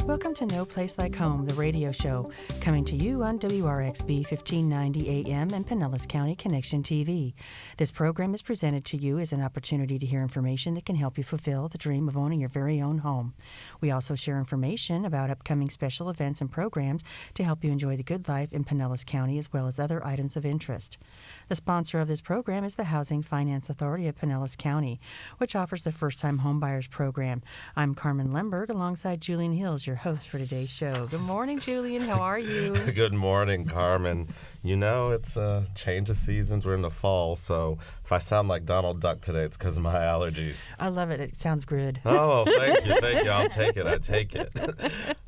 Welcome to No Place Like Home, the radio show, coming to you on WRXB 1590 AM and Pinellas County Connection TV. This program is presented to you as an opportunity to hear information that can help you fulfill the dream of owning your very own home. We also share information about upcoming special events and programs to help you enjoy the good life in Pinellas County as well as other items of interest. The sponsor of this program is the Housing Finance Authority of Pinellas County, which offers the First-Time Homebuyers Program. I'm Carmen Lemberg alongside Julian Hills, your host for today's show. Good morning, Julian. How are you? Good morning, Carmen. You know, it's a change of seasons. We're in the fall, so if I sound like Donald Duck today, it's because of my allergies. I love it. It sounds good. Oh, thank you. Thank you. I'll take it. I take it.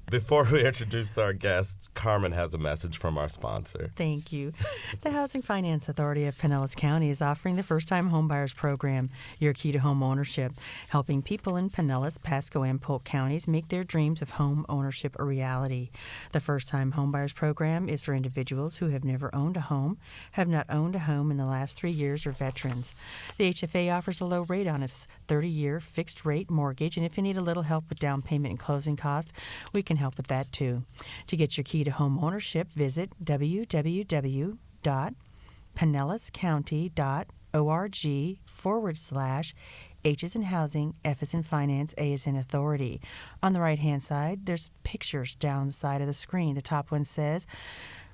Before we introduce our guests, Carmen has a message from our sponsor. Thank you. The Housing Finance Authority of Pinellas County is offering the First-Time Homebuyers Program, your key to home ownership, helping people in Pinellas, Pasco, and Polk counties make their dreams of home ownership a reality. The First-Time Homebuyers Program is for individuals who have never owned a home, have not owned a home in the last 3 years, or veterans. The HFA offers a low rate on its 30-year fixed-rate mortgage, and if you need a little help with down payment and closing costs, we can help with that too. To get your key to home ownership, visit www.pinellascounty.org/H as in housing, F as in finance, A as in authority. On the right-hand side, there's pictures down the side of the screen. The top one says,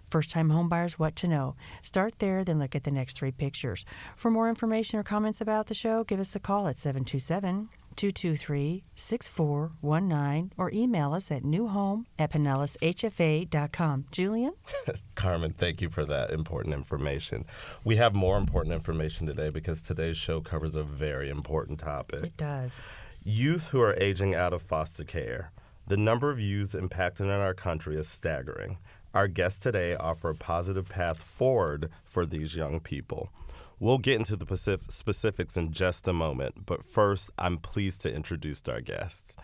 First-time homebuyers, what to know. Start there, then look at the next 3 pictures. For more information or comments about the show, give us a call at 727-223-6419 or email us at newhome@pinellashfa.com. Julian? Carmen, thank you for that important information. We have more important information today because today's show covers a very important topic. It does. Youth who are aging out of foster care. The number of youths impacted in our country is staggering. Our guests today offer a positive path forward for these young people. We'll get into the specifics in just a moment, but first, I'm pleased to introduce our guests.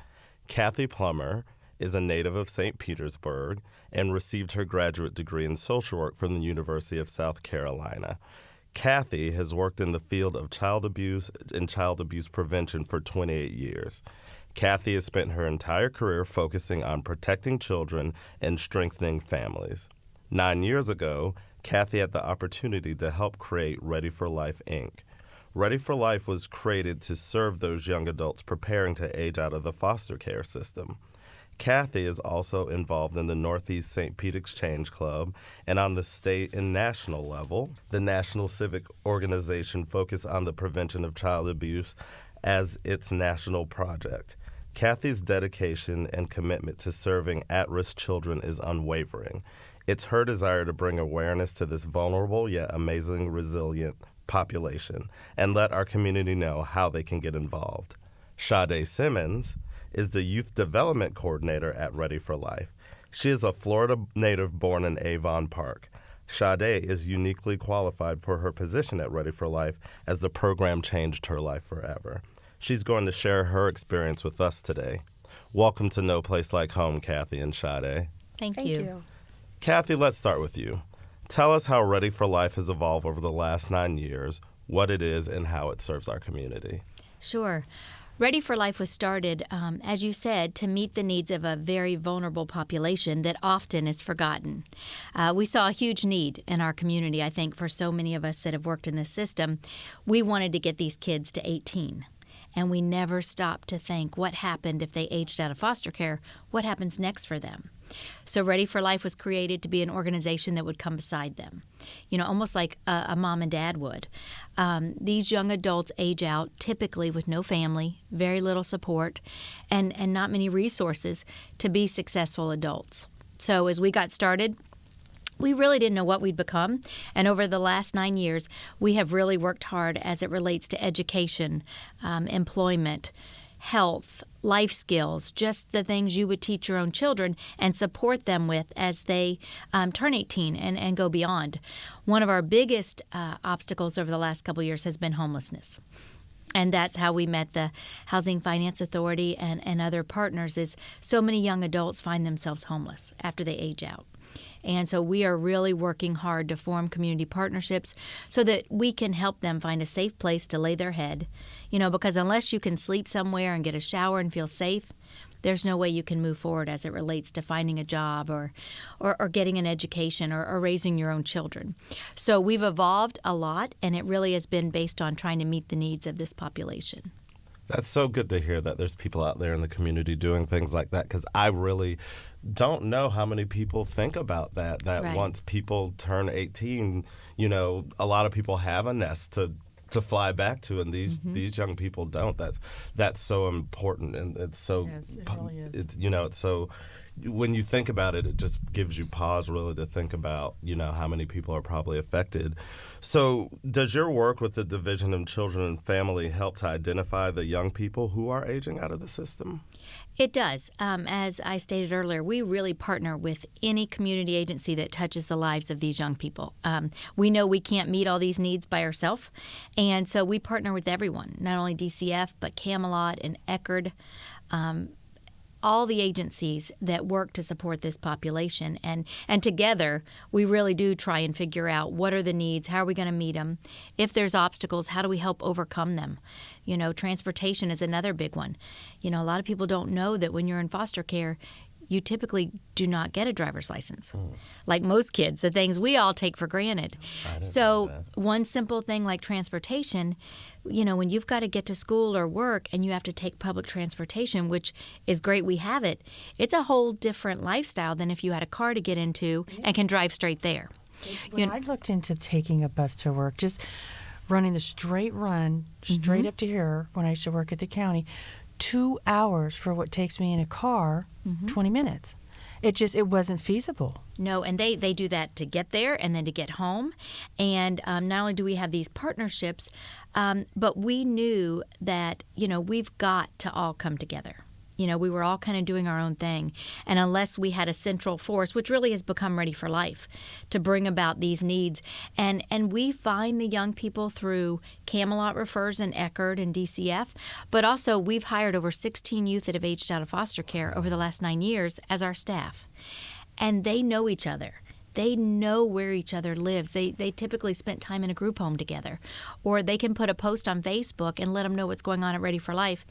Kathy Plummer is a native of St. Petersburg and received her graduate degree in social work from the University of South Carolina. Kathy has worked in the field of child abuse and child abuse prevention for 28 years. Kathy has spent her entire career focusing on protecting children and strengthening families. 9 years ago, Kathy had the opportunity to help create Ready for Life, Inc. Ready for Life was created to serve those young adults preparing to age out of the foster care system. Kathy is also involved in the Northeast St. Pete Exchange Club, and on the state and national level, the National Civic Organization focused on the prevention of child abuse as its national project. Kathy's dedication and commitment to serving at-risk children is unwavering. It's her desire to bring awareness to this vulnerable yet amazingly resilient population and let our community know how they can get involved. Shadai Simmons is the Youth Development Coordinator at Ready for Life. She is a Florida native born in Avon Park. Shadai is uniquely qualified for her position at Ready for Life as the program changed her life forever. She's going to share her experience with us today. Welcome to No Place Like Home, Kathy and Shadai. Thank you. Kathy, let's start with you. Tell us how Ready for Life has evolved over the last 9 years, what it is, and how it serves our community. Sure. Ready for Life was started, as you said, to meet the needs of a very vulnerable population that often is forgotten. We saw a huge need in our community, I think, for so many of us that have worked in this system. We wanted to get these kids to 18. And we never stopped to think what happened if they aged out of foster care, what happens next for them. So Ready for Life was created to be an organization that would come beside them, almost like a mom and dad would. These young adults age out typically with no family, very little support, and not many resources to be successful adults. So as we got started, we really didn't know what we'd become, and over the last 9 years, we have really worked hard as it relates to education, employment, health, life skills, just the things you would teach your own children and support them with as they turn 18 and go beyond. One of our biggest obstacles over the last couple of years has been homelessness. And that's how we met the Housing Finance Authority and other partners, is so many young adults find themselves homeless after they age out. And so we are really working hard to form community partnerships so that we can help them find a safe place to lay their head. Because unless you can sleep somewhere and get a shower and feel safe, there's no way you can move forward as it relates to finding a job or getting an education or raising your own children. So we've evolved a lot, and it really has been based on trying to meet the needs of this population. That's so good to hear that there's people out there in the community doing things like that, because I really don't know how many people think about that Right. Once people turn 18, a lot of people have a nest to fly back to, and these young people don't. That's so important, and it's so Yes, it really is. it's so, when you think about it, it just gives you pause really to think about how many people are probably affected. So does your work with the Division of Children and Family help to identify the young people who are aging out of the system? It does. As I stated earlier, we really partner with any community agency that touches the lives of these young people. We know we can't meet all these needs by ourselves, and so we partner with everyone, not only DCF, but Camelot and Eckerd, all the agencies that work to support this population. And together, we really do try and figure out what are the needs, how are we going to meet them. If there's obstacles, how do we help overcome them? Transportation is another big one. A lot of people don't know that when you're in foster care, you typically do not get a driver's license. Like most kids, the things we all take for granted. So one simple thing like transportation, when you've got to get to school or work and you have to take public transportation, which is great we have it, it's a whole different lifestyle than if you had a car to get into and can drive straight there. When I looked into taking a bus to work, just running the straight run, straight up to here when I used to work at the county, 2 hours for what takes me in a car, 20 minutes. It wasn't feasible. No, and they do that to get there and then to get home. And not only do we have these partnerships, but we knew that, we've got to all come together. We were all kind of doing our own thing. And unless we had a central force, which really has become Ready for Life, to bring about these needs. And we find the young people through Camelot Refers and Eckerd and DCF, but also we've hired over 16 youth that have aged out of foster care over the last 9 years as our staff. And they know each other. They know where each other lives. They typically spent time in a group home together. Or they can put a post on Facebook and let them know what's going on at Ready for Life,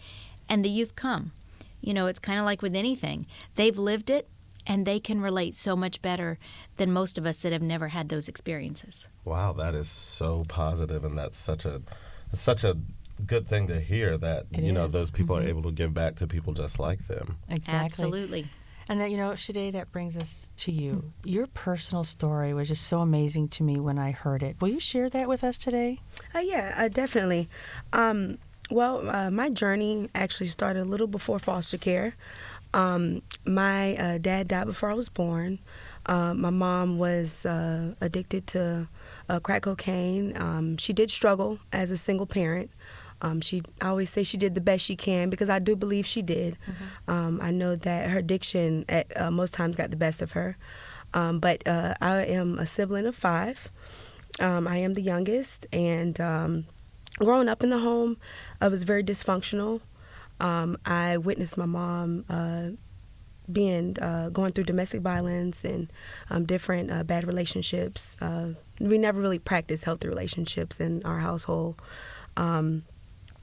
and the youth come. It's kind of like with anything. They've lived it, and they can relate so much better than most of us that have never had those experiences. Wow, that is so positive, and that's such a good thing to hear, that those people are able to give back to people just like them. Exactly. Absolutely. And that, Shadai, that brings us to you. Your personal story was just so amazing to me when I heard it. Will you share that with us today? Yeah, definitely. My journey actually started a little before foster care. My dad died before I was born. My mom was addicted to crack cocaine. She did struggle as a single parent. I always say she did the best she can, because I do believe she did. I know that her addiction at most times got the best of her. But I am a sibling of 5. I am the youngest, and growing up in the home, I was very dysfunctional. I witnessed my mom going through domestic violence and different bad relationships. We never really practiced healthy relationships in our household.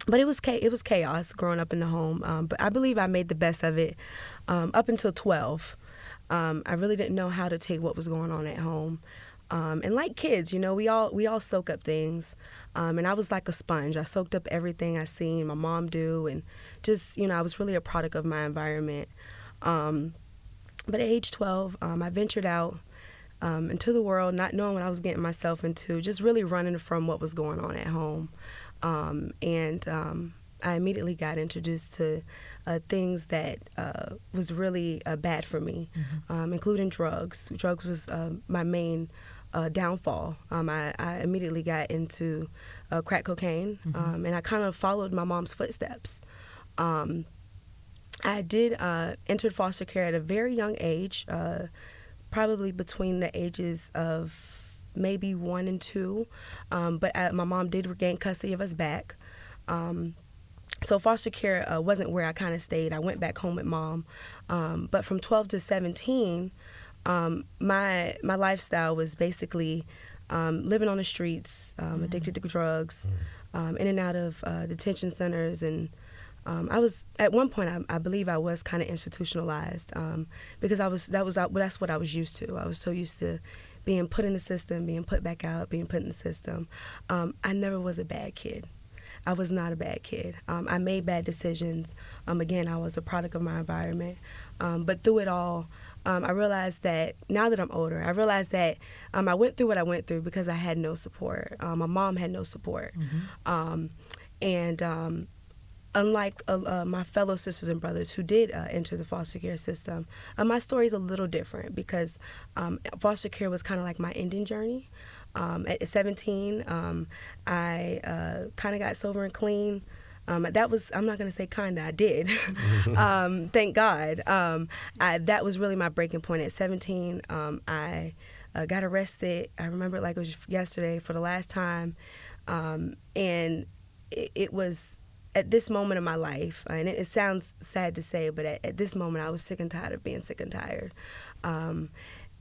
But it was chaos growing up in the home. But I believe I made the best of it up until 12. I really didn't know how to take what was going on at home. And like kids, we all soak up things. And I was like a sponge. I soaked up everything I seen my mom do, and just, I was really a product of my environment. But at age 12, I ventured out into the world, not knowing what I was getting myself into, just really running from what was going on at home. I immediately got introduced to things that was really bad for me, including drugs. Drugs was my main downfall. I immediately got into crack cocaine, and I kind of followed my mom's footsteps. I did enter foster care at a very young age, probably between the ages of maybe 1 and 2, but my mom did regain custody of us back. So foster care wasn't where I kind of stayed. I went back home with mom. But from 12 to 17, my lifestyle was basically living on the streets, addicted to drugs, in and out of detention centers, and I was at one point I believe I was kind of institutionalized because that's what I was used to. I was so used to being put in the system, being put back out, being put in the system. I never was a bad kid. I was not a bad kid. I made bad decisions. Again, I was a product of my environment. But through it all, I realized that now that I'm older, I realized that I went through what I went through because I had no support. My mom had no support. And unlike my fellow sisters and brothers who did enter the foster care system, my story is a little different because foster care was kind of like my ending journey. At 17, I kind of got sober and clean. That was, I'm not going to say kind of, I did. Thank God. That was really my breaking point. At 17, I got arrested. I remember it like it was yesterday for the last time. And it was at this moment in my life, and it sounds sad to say, but at this moment I was sick and tired of being sick and tired.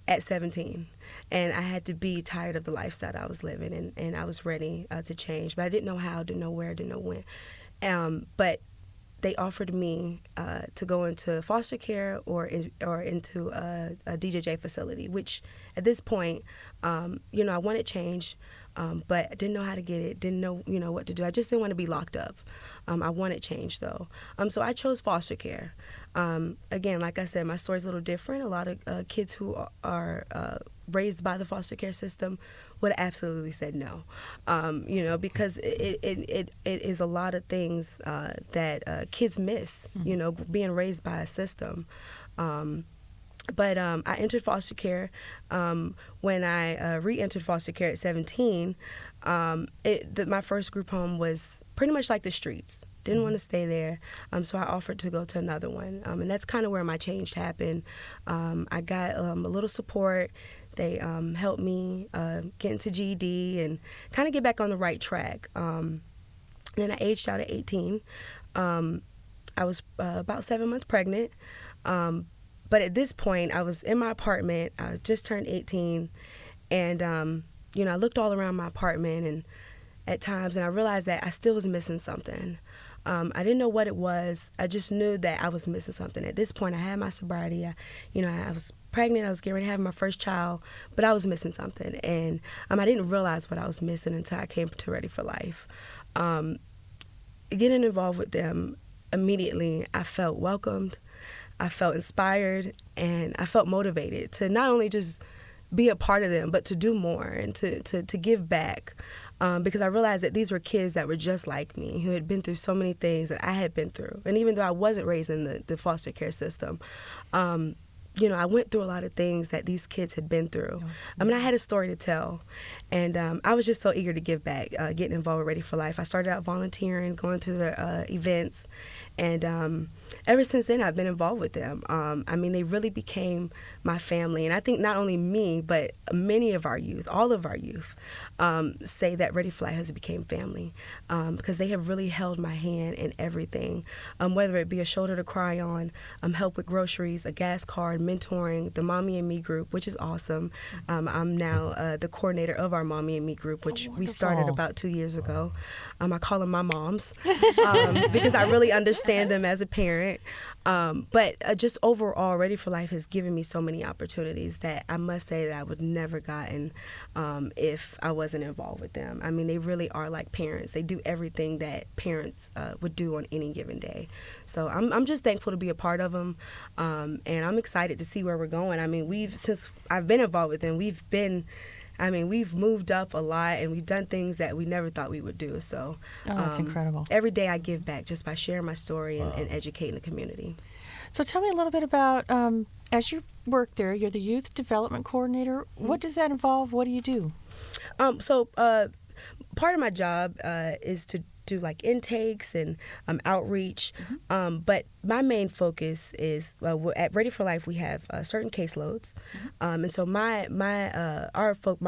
At 17, and I had to be tired of the lifestyle I was living, and I was ready to change, but I didn't know how, didn't know where, didn't know when. But they offered me to go into foster care or into a DJJ facility, which at this point, I wanted change, but I didn't know how to get it, didn't know, what to do. I just didn't want to be locked up. I wanted change, though. So I chose foster care. Again, like I said, my story's a little different. A lot of kids who are raised by the foster care system would have absolutely said no, because it is a lot of things that kids miss, being raised by a system. But I entered foster care. When I re-entered foster care at 17, my first group home was pretty much like the streets. Didn't want to stay there, so I offered to go to another one. And that's kind of where my change happened. I got a little support. They helped me get into GED and kind of get back on the right track. And then I aged out at 18. I was about 7 months pregnant. But at this point, I was in my apartment. I just turned 18. And, I looked all around my apartment and at times, and I realized that I still was missing something. I didn't know what it was. I just knew that I was missing something. At this point, I had my sobriety. I was pregnant. I was getting ready to have my first child, but I was missing something. And I didn't realize what I was missing until I came to Ready for Life. Getting involved with them, immediately I felt welcomed. I felt inspired, and I felt motivated to not only just be a part of them, but to do more and to give back. Because I realized that these were kids that were just like me, who had been through so many things that I had been through. And even though I wasn't raised in the foster care system, I went through a lot of things that these kids had been through. I had a story to tell. And I was just so eager to give back, getting involved with Ready for Life. I started out volunteering, going to their events. And ever since then, I've been involved with them. They really became my family. And I think not only me, but many of our youth, all of our youth, say that Ready for Life has become family because they have really held my hand in everything, whether it be a shoulder to cry on, help with groceries, a gas card, mentoring, the Mommy and Me group, which is awesome. I'm now the coordinator of our Mommy and Me group, which we started about 2 years ago. I call them my moms because I really understand them as a parent. But just overall, Ready for Life has given me so many opportunities that I must say that I would never gotten if I wasn't involved with them. They really are like parents. They do everything that parents would do on any given day. So I'm just thankful to be a part of them, and I'm excited to see where we're going. Since I've been involved with them, we've moved up a lot, and we've done things that we never thought we would do. So that's incredible. Every day I give back just by sharing my story and educating the community. So tell me a little bit about, as you work there, you're the Youth Development Coordinator. What does that involve? What do you do? So part of my job is to do like intakes and outreach, but my main focus is at Ready for Life we have certain caseloads, and so my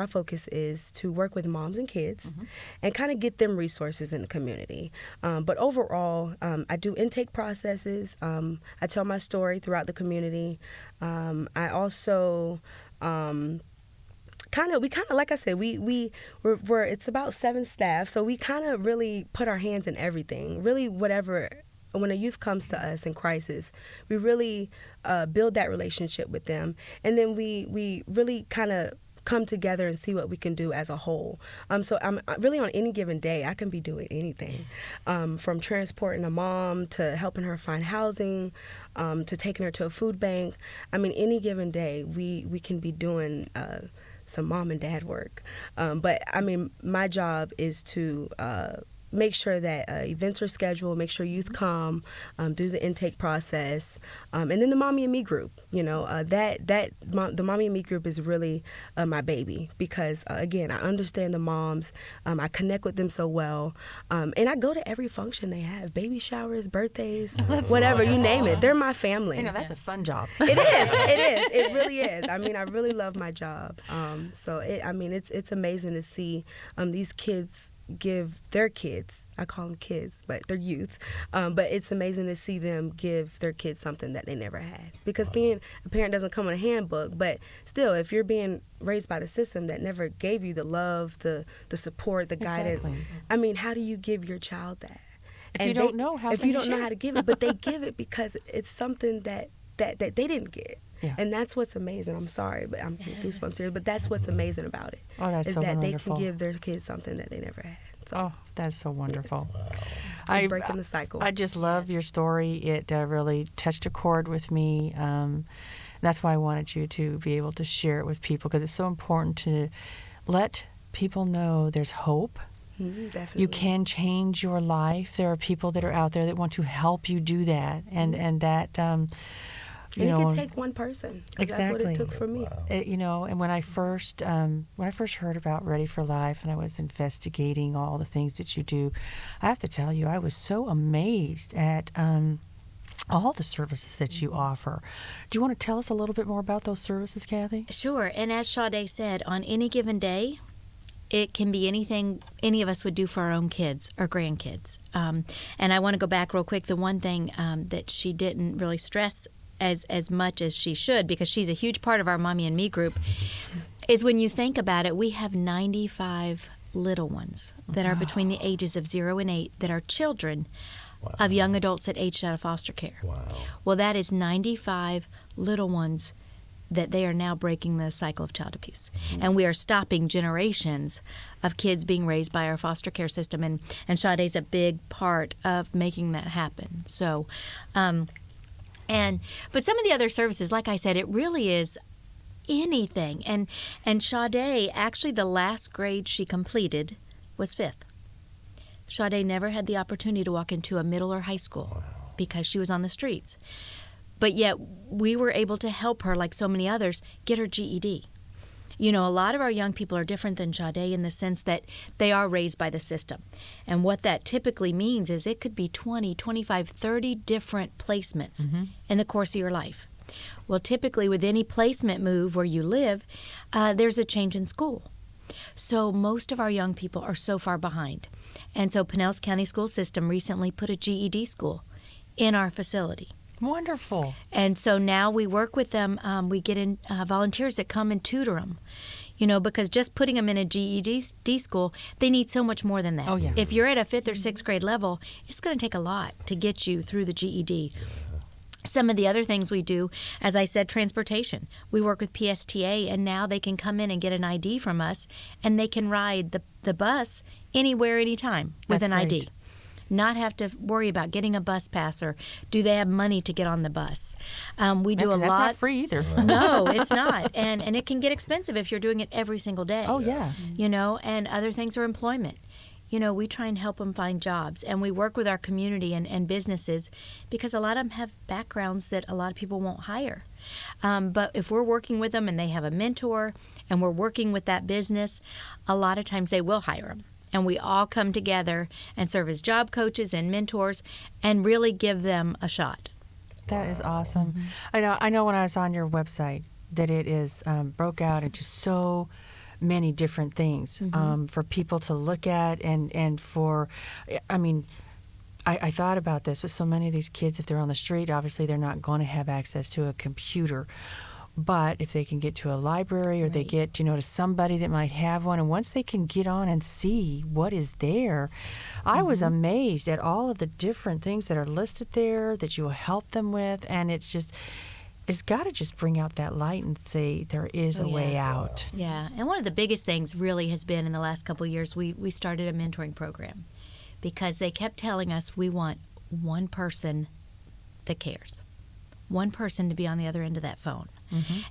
focus is to work with moms and kids and kind of get them resources in the community. But overall, I do intake processes. I tell my story throughout the community. I also like I said, we're it's about 7 staff, so we kind of really put our hands in everything. Really, whatever when a youth comes to us in crisis, we really build that relationship with them, and then we really kind of come together and see what we can do as a whole. So I'm really, on any given day, I can be doing anything, from transporting a mom to helping her find housing, to taking her to a food bank. I mean, any given day, we can be doing some mom and dad work. But I mean, my job is to make sure that events are scheduled, make sure youth come, do the intake process, and then the Mommy and Me group. The Mommy and Me group is really my baby, because again, I understand the moms, I connect with them so well, and I go to every function they have, baby showers, birthdays, whatever, you name it. They're my family. That's a fun job. It is. It really is. I mean, I really love my job. It's amazing to see these kids give their kids, I call them kids, but they're youth, but it's amazing to see them give their kids something that they never had, because being a parent doesn't come in a handbook, but still, if you're being raised by the system that never gave you the love, the support, the guidance, I mean, how do you give your child that? If you don't know how to give it, but they give it because it's something that they didn't get. Yeah. And that's what's amazing. I'm sorry, but I'm goosebumps here. But that's what's amazing about it. Oh, that's is so that wonderful. They can give their kids something that they never had. So, that's so wonderful. Wow. I'm breaking the cycle. I just love your story. It really touched a chord with me. That's why I wanted you to be able to share it with people, because it's so important to let people know there's hope. Definitely. You can change your life. There are people that are out there that want to help you do that, and that. And it could take one person. Exactly. That's what it took for me. Wow. And when I first heard about Ready for Life, and I was investigating all the things that you do, I have to tell you, I was so amazed at all the services that you offer. Do you want to tell us a little bit more about those services, Kathy? Sure. And as Shadai said, on any given day, it can be anything any of us would do for our own kids or grandkids. And I want to go back real quick. The one thing that she didn't really stress as much as she should, because she's a huge part of our Mommy and Me group, is when you think about it, we have 95 little ones that are between the ages of 0 and 8 that are children of young adults that aged out of foster care. Wow. Well, that is 95 little ones that they are now breaking the cycle of child abuse. And we are stopping generations of kids being raised by our foster care system, and Shadai's a big part of making that happen. So, but some of the other services, like I said, it really is anything. And Shadai, actually the last grade she completed was 5th. Shadai never had the opportunity to walk into a middle or high school because she was on the streets. But yet we were able to help her, like so many others, get her GED. A lot of our young people are different than Shadai in the sense that they are raised by the system. And what that typically means is it could be 20, 25, 30 different placements in the course of your life. Well, typically with any placement move where you live, there's a change in school. So most of our young people are so far behind. And so Pinellas County School System recently put a GED school in our facility. Wonderful. And so now we work with them. We get in volunteers that come and tutor them, because just putting them in a GED school, they need so much more than that. Oh, yeah. If you're at a 5th or 6th grade level, it's going to take a lot to get you through the GED. Some of the other things we do, as I said, transportation. We work with PSTA, and now they can come in and get an ID from us, and they can ride the bus anywhere, anytime with an ID. Not have to worry about getting a bus pass, or do they have money to get on the bus. We do a lot. That's not free either. No, it's not. And it can get expensive if you're doing it every single day. Oh, yeah. And other things are employment. We try and help them find jobs, and we work with our community and businesses, because a lot of them have backgrounds that a lot of people won't hire. But if we're working with them and they have a mentor and we're working with that business, a lot of times they will hire them. And we all come together and serve as job coaches and mentors and really give them a shot. That is awesome. I know when I was on your website that it is broke out into so many different things for people to look at, and for, I thought about this, but so many of these kids, if they're on the street, obviously they're not going to have access to a computer. But if they can get to a library or they get, to somebody that might have one, and once they can get on and see what is there, I was amazed at all of the different things that are listed there that you will help them with. And it's got to just bring out that light and say there is a way out. Yeah. And one of the biggest things really has been in the last couple of years, we started a mentoring program because they kept telling us we want one person that cares. One person to be on the other end of that phone.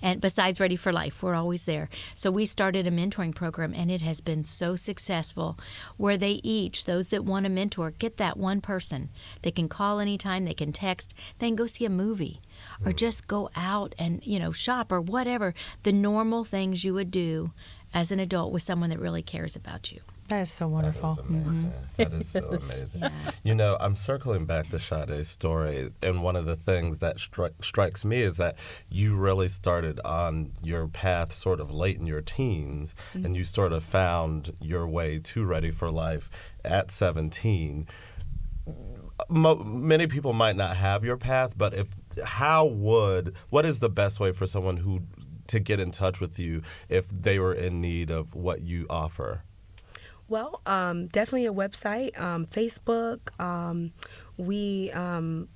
And besides Ready for Life, we're always there. So we started a mentoring program, and it has been so successful where they each, those that want a mentor, get that one person. They can call anytime, they can text, they can go see a movie or just go out and, shop or whatever, the normal things you would do as an adult with someone that really cares about you. That is so wonderful. That is amazing. That is so amazing. I'm circling back to Shadai's story, and one of the things that strikes me is that you really started on your path sort of late in your teens, and you sort of found your way to Ready for Life at 17. Many people might not have your path, but what is the best way for someone to get in touch with you if they were in need of what you offer? Well, definitely a website, Facebook. We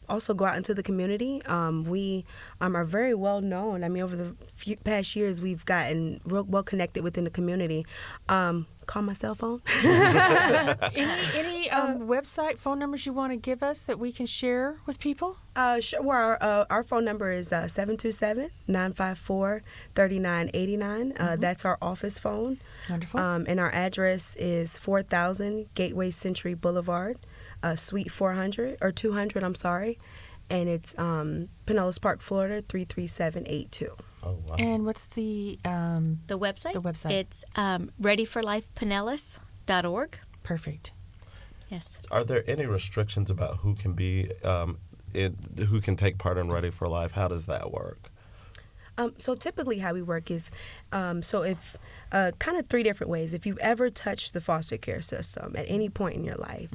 also go out into the community. We are very well known. Over the past years, we've gotten real well connected within the community. Call my cell phone. Any website phone numbers you want to give us that we can share with people? Sure. Well, our phone number is 727-954-3989. That's our office phone. Wonderful. And our address is 4000 Gateway Century Boulevard, Suite 200, I'm sorry. And it's Pinellas Park, Florida, 33782. Oh, wow. And what's the website? The website. It's readyforlifepinellas.org. Perfect. Yes. Are there any restrictions about who can be who can take part in Ready for Life? How does that work? So typically how we work is, if kind of three different ways. If you've ever touched the foster care system at any point in your life,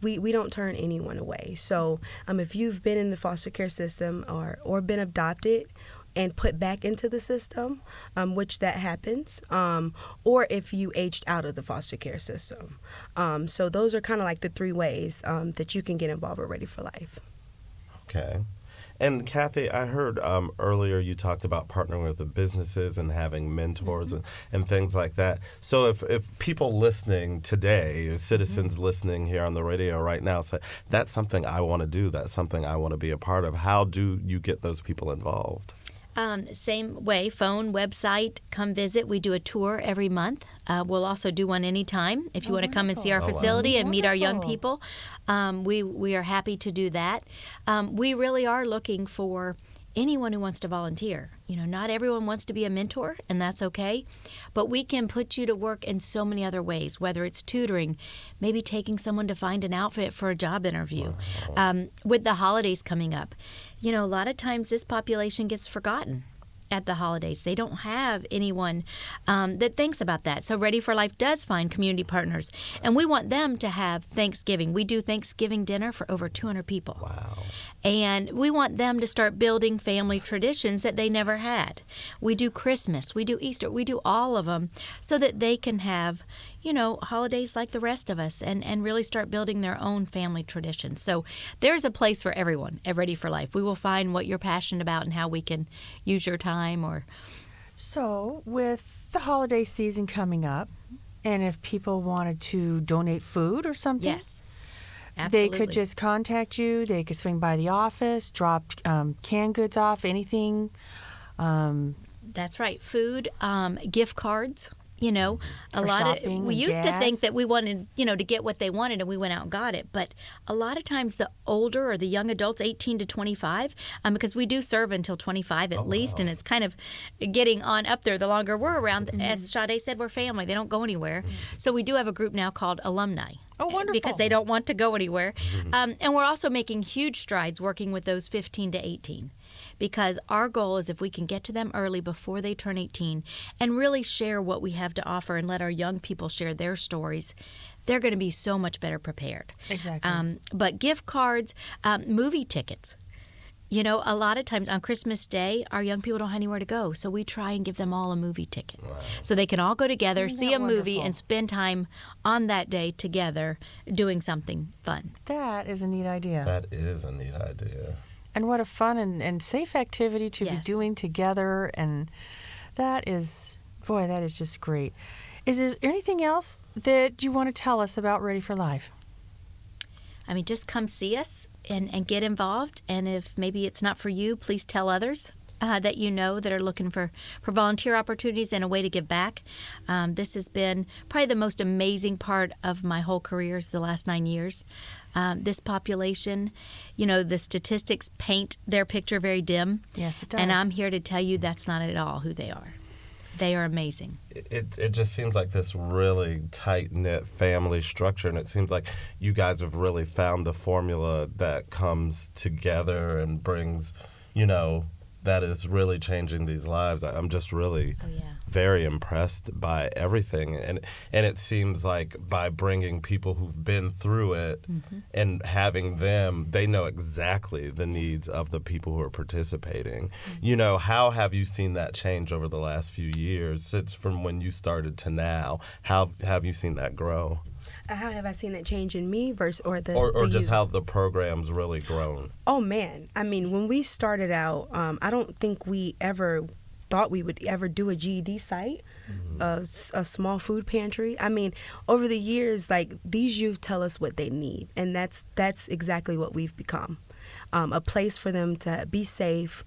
we don't turn anyone away. So if you've been in the foster care system or been adopted and put back into the system, which that happens, or if you aged out of the foster care system. So those are kind of like the three ways that you can get involved with Ready for Life. Okay. And Kathy, I heard earlier you talked about partnering with the businesses and having mentors and things like that. So if people listening today, citizens listening here on the radio right now say, that's something I want to do, that's something I want to be a part of, how do you get those people involved? Same way, phone, website, come visit. We do a tour every month. We'll also do one anytime. If you want to come and see our facility and meet our young people, we are happy to do that. We really are looking for anyone who wants to volunteer. Not everyone wants to be a mentor, and that's okay. But we can put you to work in so many other ways, whether it's tutoring, maybe taking someone to find an outfit for a job interview. With the holidays coming up, a lot of times this population gets forgotten at the holidays. They don't have anyone that thinks about that. So Ready for Life does find community partners, and we want them to have Thanksgiving. We do Thanksgiving dinner for over 200 people. Wow. And we want them to start building family traditions that they never had. We do Christmas, we do Easter, we do all of them so that they can have, holidays like the rest of us and really start building their own family traditions. So there's a place for everyone at Ready for Life. We will find what you're passionate about and how we can use your time or... So with the holiday season coming up, and if people wanted to donate food or something... Yes. Absolutely. They could just contact you. They could swing by the office, drop canned goods off, anything. That's right. Food, gift cards. A For lot shopping of we and used to gas. think that we wanted, to get what they wanted, and we went out and got it. But a lot of times, the older or the young adults, 18 to 25, because we do serve until 25 at least, and it's kind of getting on up there the longer we're around. As Shadai said, we're family; they don't go anywhere. So we do have a group now called Alumni. Oh, wonderful. Because they don't want to go anywhere. And we're also making huge strides working with those 15 to 18. Because our goal is if we can get to them early before they turn 18 and really share what we have to offer and let our young people share their stories, they're going to be so much better prepared. Exactly. But gift cards, movie tickets. You know, a lot of times on Christmas Day, our young people don't have anywhere to go, so we try and give them all a movie ticket. Wow. So they can all go together, Isn't see that a movie, wonderful? and spend time on that day together doing something fun. That is a neat idea. That is a neat idea. And what a fun and safe activity to be Yes. doing together. And that is just great. Is there anything else that you want to tell us about Ready for Life? I mean, just come see us and get involved. And if maybe it's not for you, please tell others that you know that are looking for volunteer opportunities and a way to give back. This has been probably the most amazing part of my whole career is the last 9 years. This population, you know, the statistics paint their picture very dim. Yes, it does. And I'm here to tell you that's not at all who they are. They are amazing. It just seems like this really tight-knit family structure, and it seems like you guys have really found the formula that comes together and brings, you know, that is really changing these lives. I'm just really very impressed by everything. And it seems like by bringing people who've been through it and having them, they know exactly the needs of the people who are participating. You know, how have you seen that change over the last few years, since from when you started to now? How have you seen that grow? How have I seen that change in me versus or the Or the just youth? how the program's really grown? Oh man, I mean, when we started out, I don't think we ever thought we would ever do a GED site, a small food pantry. I mean, over the years, like, these youth tell us what they need, and that's exactly what we've become, a place for them to be safe,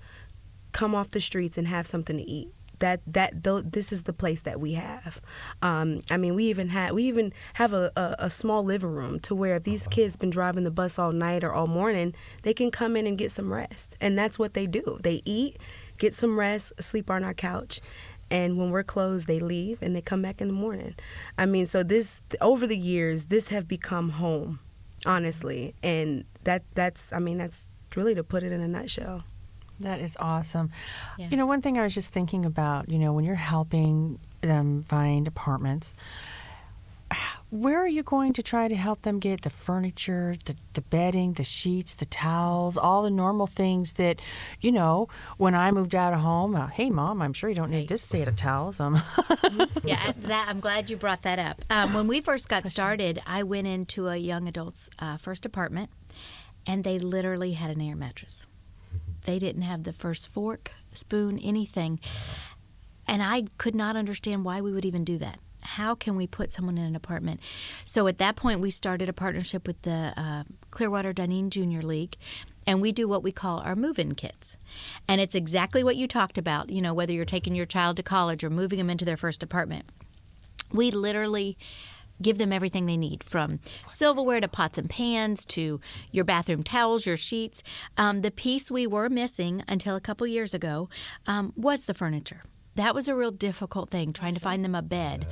come off the streets, and have something to eat. This is the place that we have. I mean, we even have a small living room to where if these kids been driving the bus all night or all morning, they can come in and get some rest. And that's what they do. They eat, get some rest, sleep on our couch. And when we're closed, they leave and they come back in the morning. I mean, so this, over the years, this have become home, honestly. And that's really to put it in a nutshell. That is awesome. Yeah. You know, one thing I was just thinking about, you know, when you're helping them find apartments, where are you going to try to help them get the furniture, the bedding, the sheets, the towels, all the normal things that, you know, when I moved out of home, hey, Mom, I'm sure you don't need this set of towels. Yeah, I'm glad you brought that up. When we first got started, I went into a young adult's first apartment, and they literally had an air mattress. They didn't have the first fork, spoon, anything. And I could not understand why we would even do that. How can we put someone in an apartment? So at that point, we started a partnership with the Clearwater Dunedin Junior League, and we do what we call our move-in kits. And it's exactly what you talked about, you know, whether you're taking your child to college or moving them into their first apartment. We literally give them everything they need, from silverware to pots and pans to your bathroom towels, your sheets. The piece we were missing until a couple years ago was the furniture. That was a real difficult thing, trying to find them a bed,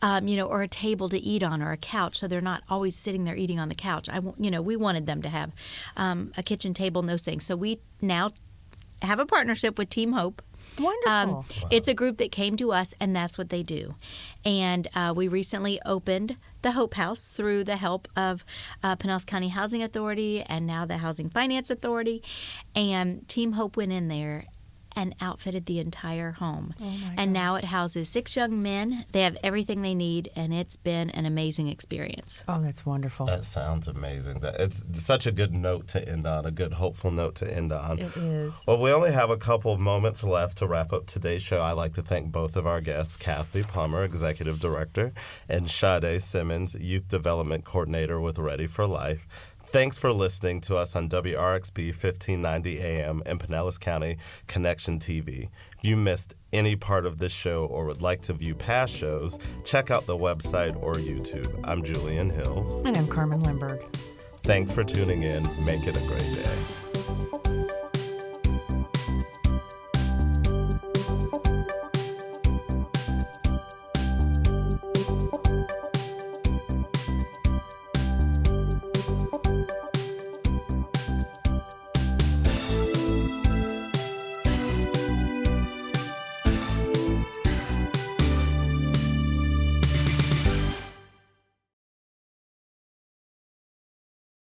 you know, or a table to eat on, or a couch, so they're not always sitting there eating on the couch. We wanted them to have a kitchen table and those things. So we now have a partnership with Team Hope. Wonderful. It's a group that came to us, and that's what they do. And we recently opened the Hope House through the help of Pinellas County Housing Authority and now the Housing Finance Authority. And Team Hope went in there and outfitted the entire home. Oh my and now it houses 6 young men. They have everything they need, and it's been an amazing experience. Oh, that's wonderful. That sounds amazing. It's such a good note to end on, a good hopeful note to end on. It is. Well, we only have a couple of moments left to wrap up today's show. I'd like to thank both of our guests, Kathy Plummer, Executive Director, and Shadai Simmons, Youth Development Coordinator with Ready for Life. Thanks for listening to us on WRXB 1590 AM and Pinellas County Connection TV. If you missed any part of this show or would like to view past shows, check out the website or YouTube. I'm Julian Hills. And I'm Carmen Limberg. Thanks for tuning in. Make it a great day.